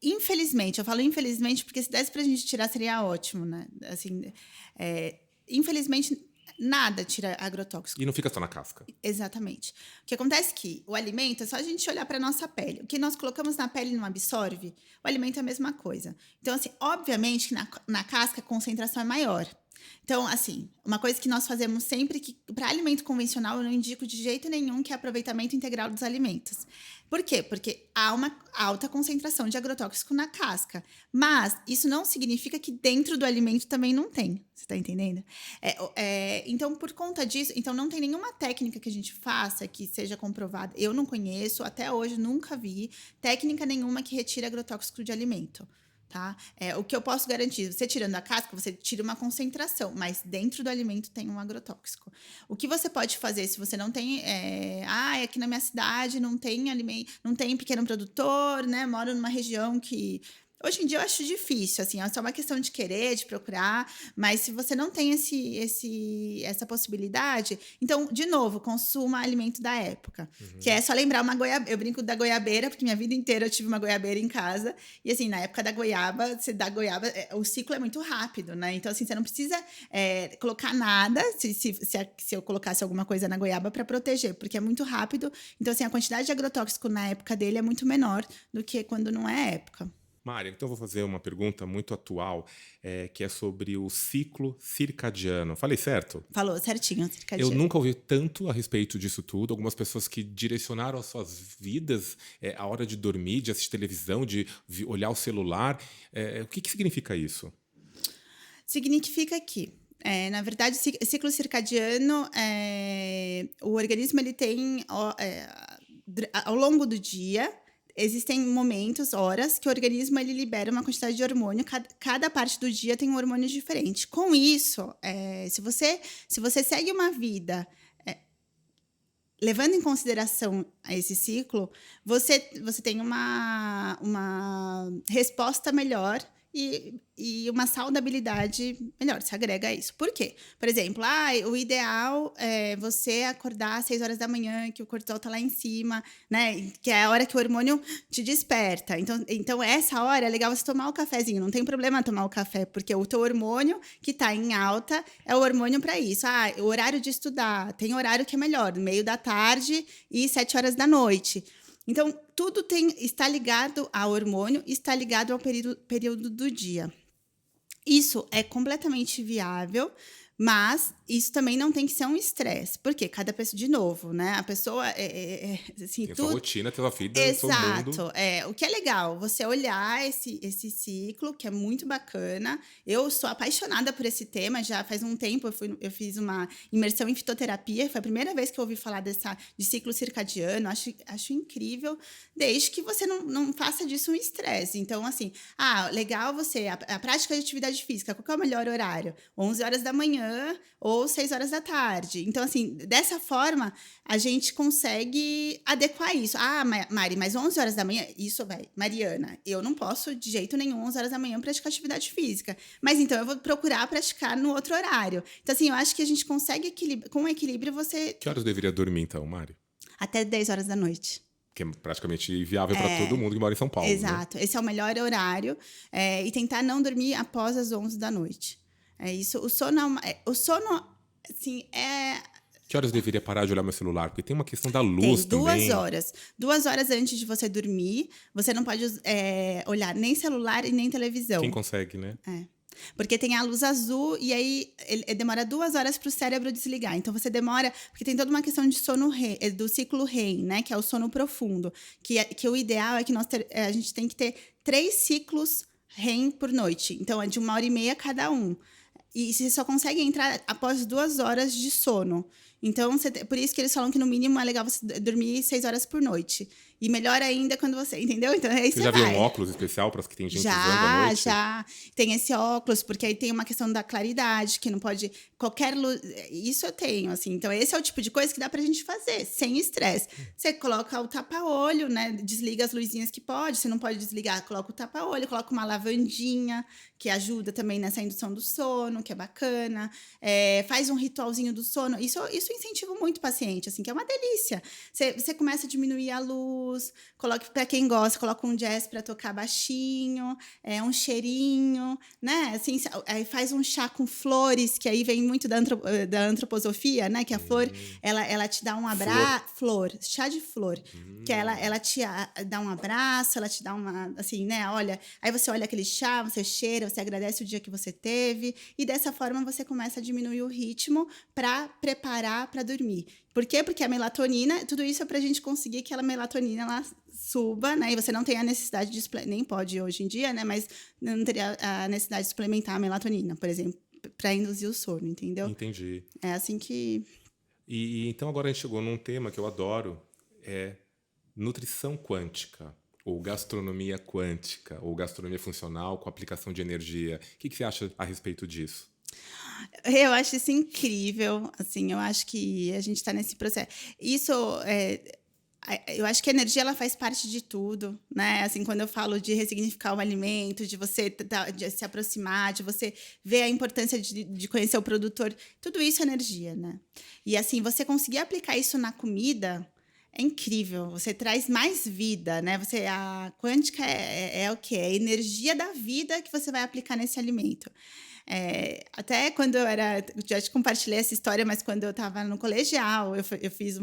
infelizmente, eu falo infelizmente porque se desse pra gente tirar seria ótimo, né? Assim, infelizmente nada tira agrotóxico. E não fica só na casca. Exatamente. O que acontece é que o alimento é só a gente olhar para nossa pele. O que nós colocamos na pele não absorve, o alimento é a mesma coisa. Então, assim, obviamente que na casca a concentração é maior. Então, assim, uma coisa que nós fazemos sempre que para alimento convencional eu não indico de jeito nenhum que é aproveitamento integral dos alimentos. Por quê? Porque há uma alta concentração de agrotóxico na casca. Mas isso não significa que dentro do alimento também não tem. Você está entendendo? Então, por conta disso, então não tem nenhuma técnica que a gente faça que seja comprovada. Eu não conheço, até hoje nunca vi técnica nenhuma que retire agrotóxico de alimento. Tá? O que eu posso garantir, você tirando a casca, você tira uma concentração, mas dentro do alimento tem um agrotóxico. O que você pode fazer se você não tem... aqui na minha cidade não tem alimento, não tem pequeno produtor, né? Moro numa região que... Hoje em dia eu acho difícil, assim, é só uma questão de querer, de procurar, mas se você não tem essa possibilidade, então, de novo, consuma alimento da época, que é só lembrar uma goiabeira, eu brinco da goiabeira, porque minha vida inteira eu tive uma goiabeira em casa, e assim, na época da goiaba, o ciclo é muito rápido, né, então assim, você não precisa colocar nada, se eu colocasse alguma coisa na goiaba para proteger, porque é muito rápido, então assim, a quantidade de agrotóxico na época dele é muito menor do que quando não é época. Mária, então eu vou fazer uma pergunta muito atual, que é sobre o ciclo circadiano. Falei certo? Falou certinho, Eu circadiano. nunca ouvi tanto a respeito disso tudo. Algumas pessoas que direcionaram as suas vidas a hora de dormir, de assistir televisão, de olhar o celular. O que significa isso? Significa que, na verdade, ciclo circadiano, o organismo ele tem, ao longo do dia, existem momentos, horas, que o organismo ele libera uma quantidade de hormônio, cada parte do dia tem um hormônio diferente. Com isso, se você segue uma vida levando em consideração esse ciclo, você tem uma resposta melhor e uma saudabilidade melhor, se agrega a isso. Por quê? Por exemplo, o ideal é você acordar às 6 horas da manhã, que o cortisol tá lá em cima, né? Que é a hora que o hormônio te desperta. Então essa hora é legal você tomar o cafezinho. Não tem problema tomar o café, porque o teu hormônio que tá em alta é o hormônio para isso. O horário de estudar, tem horário que é melhor, meio da tarde e 7 horas da noite. Então, tudo está ligado ao hormônio, está ligado ao período do dia. Isso é completamente viável, mas isso também não tem que ser um estresse. Porque cada pessoa, de novo, né? A pessoa assim, Tem a sua rotina, tem a sua vida, o seu mundo. Exato. O que é legal, você olhar esse ciclo, que é muito bacana. Eu sou apaixonada por esse tema, já faz um tempo eu fiz uma imersão em fitoterapia, foi a primeira vez que eu ouvi falar de ciclo circadiano, acho incrível, desde que você não faça disso um estresse. Então, assim, legal a prática de atividade física, qual que é o melhor horário? 11 horas da manhã ou 6 horas da tarde. Então, assim, dessa forma, a gente consegue adequar isso. Mari, mas 11 horas da manhã, Mariana, eu não posso de jeito nenhum 11 horas da manhã praticar atividade física. Mas então eu vou procurar praticar no outro horário. Então, assim, eu acho que a gente consegue com equilíbrio você... Que horas eu deveria dormir, então, Mari? Até 10 horas da noite. Que é praticamente viável para todo mundo que mora em São Paulo. Exato. Né? Esse é o melhor horário. E tentar não dormir após as 11 da noite. É isso. O sono, assim, Que horas eu deveria parar de olhar meu celular? Porque tem uma questão da luz tem também. 2 horas. 2 horas antes de você dormir, você não pode olhar nem celular e nem televisão. Quem consegue, né? Porque tem a luz azul e aí ele demora 2 horas para o cérebro desligar. Então você demora, porque tem toda uma questão de sono do ciclo REM, né? Que é o sono profundo. Que o ideal é que a gente tem que ter 3 ciclos REM por noite. Então é de 1h30 cada um. E você só consegue entrar após 2 horas de sono. Então, por isso que eles falam que no mínimo é legal você dormir 6 horas por noite. E melhor ainda quando você... Entendeu? Então, aí Você já viu um óculos especial para que tem gente usando à noite? Já. Tem esse óculos, porque aí tem uma questão da claridade, que não pode... Qualquer luz... Isso eu tenho, assim. Então, esse é o tipo de coisa que dá pra gente fazer, sem estresse. Você coloca o tapa-olho, né? Desliga as luzinhas que pode. Se não pode desligar, coloca o tapa-olho, coloca uma lavandinha, que ajuda também nessa indução do sono, que é bacana. Faz um ritualzinho do sono. Isso incentiva muito o paciente, assim, que é uma delícia. Você começa a diminuir a luz, para quem gosta, coloca um jazz para tocar baixinho, um cheirinho, né? Assim, aí faz um chá com flores, que aí vem muito da antroposofia, né? Que a flor, ela te dá um abraço... Flor, chá de flor. Que ela te dá um abraço, ela te dá uma... Assim, né? Olha, aí você olha aquele chá, você cheira, você agradece o dia que você teve, e dessa forma você começa a diminuir o ritmo para preparar para dormir. Por quê? Porque a melatonina, tudo isso é para a gente conseguir que a melatonina ela suba, né? E você não tem a necessidade de nem pode hoje em dia, né? Mas não teria a necessidade de suplementar a melatonina, por exemplo, para induzir o sono, entendeu? Entendi. É assim que... E então agora a gente chegou num tema que eu adoro, é nutrição quântica, ou gastronomia quântica, ou gastronomia funcional com aplicação de energia. O que você acha a respeito disso? Eu acho isso incrível, assim, eu acho que a gente está nesse processo. Isso, eu acho que a energia ela faz parte de tudo, né? Assim, quando eu falo de ressignificar o alimento, de você de se aproximar, de você ver a importância de conhecer o produtor, tudo isso é energia, né? E assim, você conseguir aplicar isso na comida é incrível, você traz mais vida, né? A quântica é o quê? É a energia da vida que você vai aplicar nesse alimento. Até quando já te compartilhei essa história, mas quando eu estava no colegial, eu fiz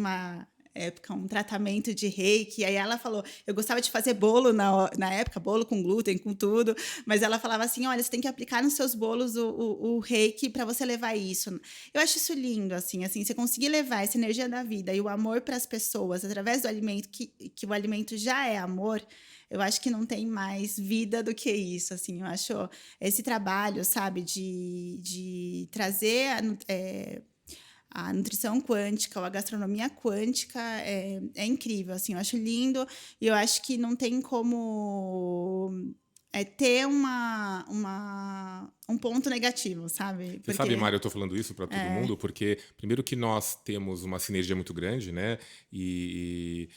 época um tratamento de reiki. Aí ela falou, eu gostava de fazer bolo na época, bolo com glúten, com tudo, mas ela falava assim, olha, você tem que aplicar nos seus bolos o reiki para você levar isso. Eu acho isso lindo, assim, você conseguir levar essa energia da vida e o amor para as pessoas através do alimento, que o alimento já é amor. Eu acho que não tem mais vida do que isso, assim. Eu acho esse trabalho, sabe, de trazer a nutrição quântica ou a gastronomia quântica é incrível, assim. Eu acho lindo e eu acho que não tem como ter um ponto negativo, sabe? Você sabe, Mário, eu estou falando isso para todo mundo porque, primeiro, que nós temos uma sinergia muito grande, né? E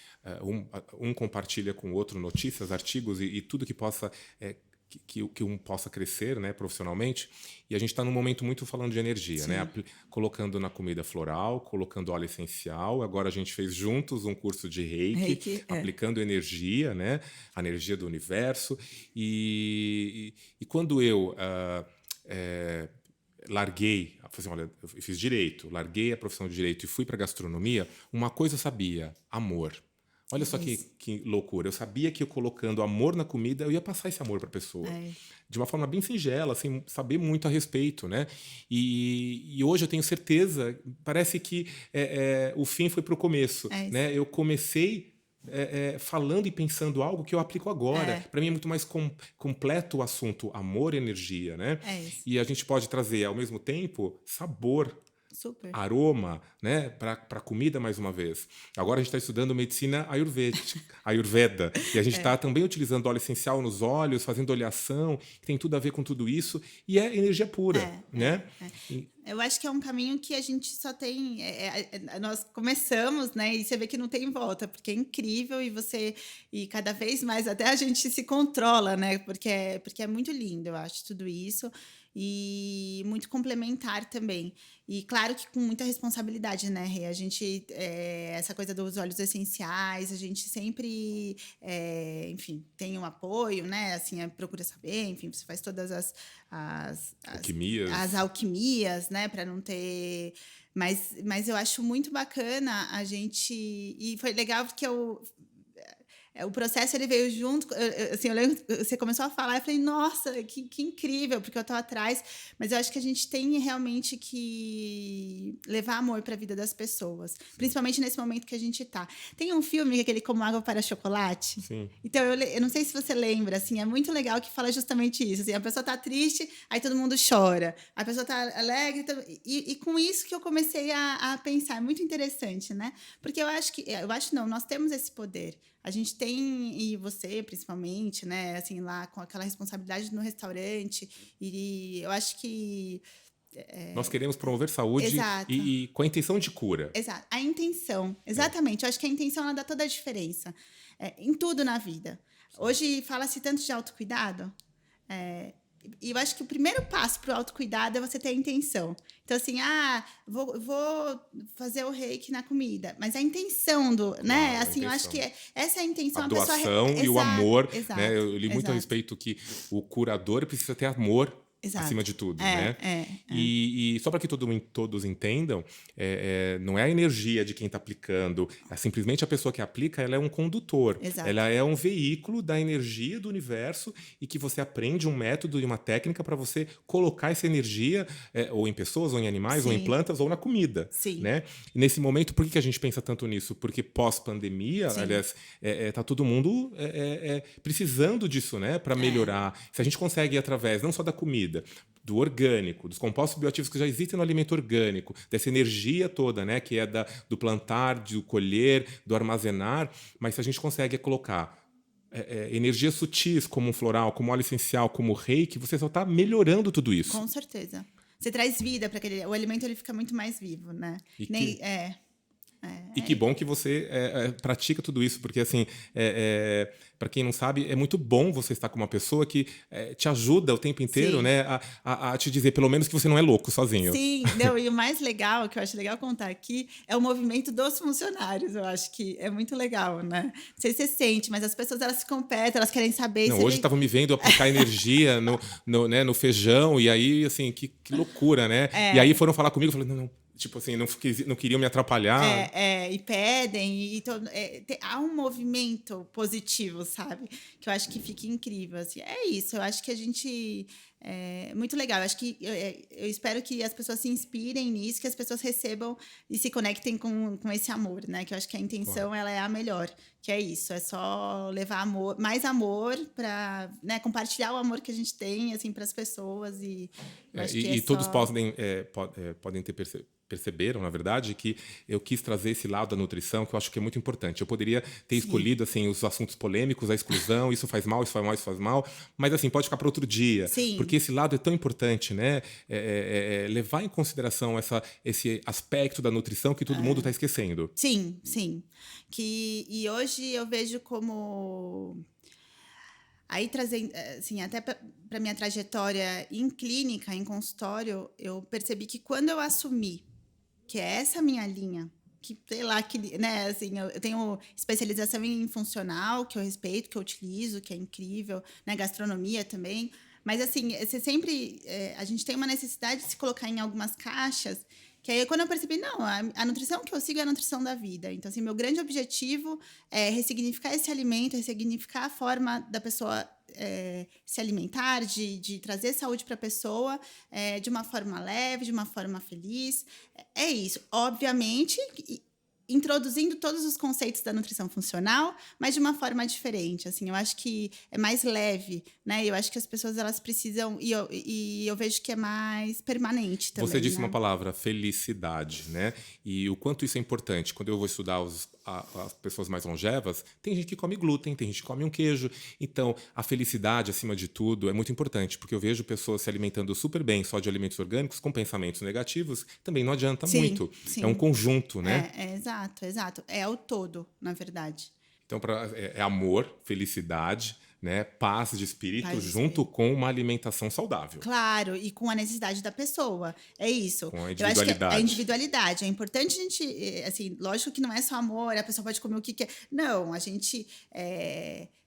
um compartilha com o outro notícias, artigos e tudo que possa que um possa crescer, né, profissionalmente. E a gente está num momento muito falando de energia, né? Colocando na comida floral, colocando óleo essencial. Agora a gente fez juntos um curso de reiki aplicando energia, né? A energia do universo. E quando eu larguei, assim, olha, eu fiz direito, larguei a profissão de direito e fui para gastronomia, uma coisa eu sabia: amor. Olha só que loucura. Eu sabia que eu colocando amor na comida, eu ia passar esse amor para a pessoa. De uma forma bem singela, sem saber muito a respeito, né? E hoje eu tenho certeza, parece que o fim foi para o começo. Né? Eu comecei falando e pensando algo que eu aplico agora. Para mim é muito mais completo o assunto amor e energia, né? E a gente pode trazer, ao mesmo tempo, sabor, aroma, né, para a comida, mais uma vez. Agora a gente está estudando medicina Ayurveda, e a gente está também utilizando óleo essencial nos olhos, fazendo oleação, que tem tudo a ver com tudo isso, e é energia pura, né? Eu acho que é um caminho que a gente só tem... nós começamos, né? E você vê que não tem volta, porque é incrível e cada vez mais até a gente se controla, né? Porque é muito lindo, eu acho, tudo isso. E muito complementar também. E claro que com muita responsabilidade, né, Rê? A gente, essa coisa dos óleos essenciais, a gente sempre, enfim, tem um apoio, né? Assim, procura saber, enfim, você faz todas as alquimias, né? Para não ter... Mas eu acho muito bacana a gente... E foi legal porque o processo ele veio junto, assim, eu lembro, você começou a falar, eu falei, nossa, que incrível, porque eu estou atrás, mas eu acho que a gente tem realmente que levar amor para a vida das pessoas, principalmente nesse momento que a gente está. Tem um filme, aquele Como Água para Chocolate, Sim. Então eu não sei se você lembra, assim, é muito legal que fala justamente isso, assim, a pessoa está triste, aí todo mundo chora, a pessoa está alegre, e com isso que eu comecei a pensar, é muito interessante, né? Porque nós temos esse poder. A gente tem, e você principalmente, né, assim, lá com aquela responsabilidade no restaurante, e eu acho que... Nós queremos promover saúde e com a intenção de cura. Exato, a intenção, exatamente. Eu acho que a intenção ela dá toda a diferença em tudo na vida. Hoje fala-se tanto de autocuidado, e eu acho que o primeiro passo para o autocuidado é você ter a intenção. Então, assim, vou fazer o reiki na comida. Mas a intenção né? Assim, eu acho que essa é a intenção. A doação pessoa... e o amor. Né? Eu li muito a respeito que o curador precisa ter amor acima de tudo, né? E só para que todos entendam, não é a energia de quem está aplicando, simplesmente a pessoa que aplica, ela é um condutor. Ela é um veículo da energia do universo e que você aprende um método e uma técnica para você colocar essa energia ou em pessoas, ou em animais, ou em plantas, ou na comida. Né? E nesse momento, por que a gente pensa tanto nisso? Porque pós-pandemia, aliás, tá todo mundo precisando disso, né? Para melhorar. Se a gente consegue ir através não só da comida, do orgânico, dos compostos bioativos que já existem no alimento orgânico, dessa energia toda, né, que é do plantar, do colher, do armazenar, mas se a gente consegue colocar energias sutis, como um floral, como óleo essencial, como o reiki, você só está melhorando tudo isso. Com certeza. Você traz vida para aquele... O alimento ele fica muito mais vivo, né? E que bom que você pratica tudo isso, porque, assim, para quem não sabe, é muito bom você estar com uma pessoa que te ajuda o tempo inteiro, né, a te dizer, pelo menos, que você não é louco sozinho. Sim, e o mais legal, que eu acho legal contar aqui, é o movimento dos funcionários. Eu acho que é muito legal, né? Não sei se você sente, mas as pessoas, elas se competem, elas querem saber... Não, hoje estavam me vendo aplicar energia no feijão, e aí, assim, que loucura, né? E aí foram falar comigo, eu falei, não, Tipo assim, não queriam me atrapalhar. E pedem, há um movimento positivo, sabe? Que eu acho que fica incrível, assim. É isso, eu acho que a gente... É muito legal, eu acho que... Eu espero que as pessoas se inspirem nisso, que as pessoas recebam e se conectem com esse amor, né? Que eu acho que a Claro. intenção, ela é a melhor. Que é isso, é só levar amor, mais amor para, né, compartilhar o amor que a gente tem, assim, para as pessoas. E eu acho que é E todos só... podem ter perceberam, na verdade, que eu quis trazer esse lado da nutrição que eu acho que é muito importante. Eu poderia ter Sim, escolhido assim os assuntos polêmicos, a exclusão, isso faz mal, isso faz mal, isso faz mal, mas assim pode ficar para outro dia, porque sim. esse lado é tão importante, né? Levar em consideração esse aspecto da nutrição que todo mundo está esquecendo. Sim, sim. E hoje eu vejo como... Aí trazendo, assim, até para minha trajetória em clínica, em consultório, eu percebi que quando eu assumi que é essa minha linha, que sei lá, que, né, assim, eu tenho especialização em funcional, que eu respeito, que eu utilizo, que é incrível, né, gastronomia também, mas assim, você sempre, a gente tem uma necessidade de se colocar em algumas caixas, que aí quando eu percebi, não, a nutrição que eu sigo é a nutrição da vida. Então, assim, meu grande objetivo é ressignificar esse alimento, ressignificar a forma da pessoa se alimentar, de trazer saúde para a pessoa de uma forma leve, de uma forma feliz. É isso. Obviamente, introduzindo todos os conceitos da nutrição funcional, mas de uma forma diferente. Assim, eu acho que é mais leve, né? Eu acho que as pessoas elas precisam e eu vejo que é mais permanente Você também, disse uma né? palavra, felicidade, né? E o quanto isso é importante. Quando eu vou estudar as pessoas mais longevas, tem gente que come glúten, tem gente que come um queijo. Então, a felicidade, acima de tudo, é muito importante, porque eu vejo pessoas se alimentando super bem só de alimentos orgânicos, com pensamentos negativos, também não adianta Sim, muito. É um sim. conjunto, né? Exato, exato. É o todo, na verdade. Então, é amor, felicidade, né? Paz de espírito, Paz de junto espírito. com uma alimentação saudável, Claro, e com a necessidade da pessoa. É isso. com a Eu acho que é a individualidade. individualidade. É importante a gente, assim, lógico que não é só amor, a pessoa pode comer o que quer. Não, a gente.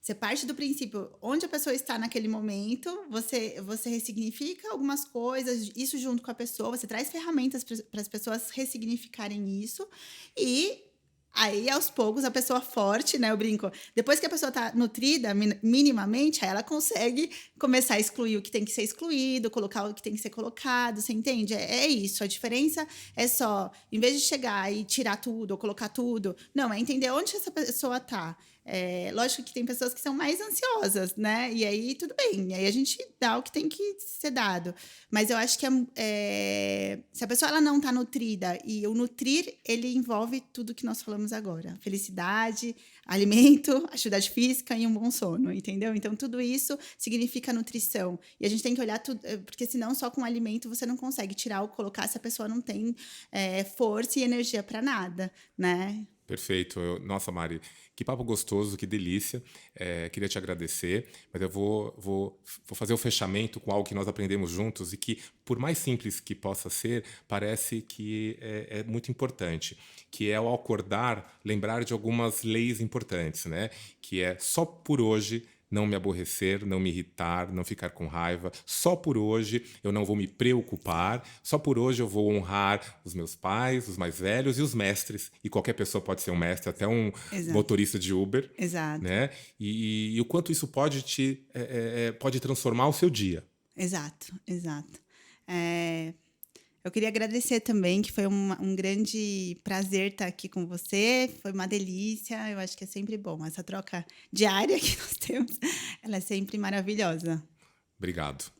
Você parte do princípio, onde a pessoa está naquele momento, você ressignifica algumas coisas, isso junto com a pessoa, você traz ferramentas para as pessoas ressignificarem isso, e aí, aos poucos, a pessoa forte, né? Eu brinco. Depois que a pessoa está nutrida minimamente, aí ela consegue começar a excluir o que tem que ser excluído, colocar o que tem que ser colocado, você entende? É isso. A diferença é só, em vez de chegar e tirar tudo ou colocar tudo, não, é entender onde essa pessoa está. Lógico que tem pessoas que são mais ansiosas, né? E aí tudo bem, e aí a gente dá o que tem que ser dado. Mas eu acho que se a pessoa ela não está nutrida, e o nutrir, ele envolve tudo que nós falamos agora: felicidade, alimento, atividade física e um bom sono, entendeu? Então, tudo isso significa nutrição. E a gente tem que olhar tudo, porque senão só com alimento você não consegue tirar ou colocar se a pessoa não tem força e energia para nada, né? Perfeito. Nossa, Mari, que papo gostoso, que delícia. Queria te agradecer, mas eu vou fazer o fechamento com algo que nós aprendemos juntos e que, por mais simples que possa ser, parece que é muito importante, que é ao acordar, lembrar de algumas leis importantes, né? Que é só por hoje não me aborrecer, não me irritar, não ficar com raiva. Só por hoje eu não vou me preocupar. Só por hoje eu vou honrar os meus pais, os mais velhos e os mestres. E qualquer pessoa pode ser um mestre, até um Exato, motorista de Uber, exato. né? E o quanto isso pode transformar o seu dia. Exato, exato. Eu queria agradecer também, que foi um grande prazer estar aqui com você. Foi uma delícia. Eu acho que é sempre bom. Essa troca diária que nós temos, ela é sempre maravilhosa. Obrigado.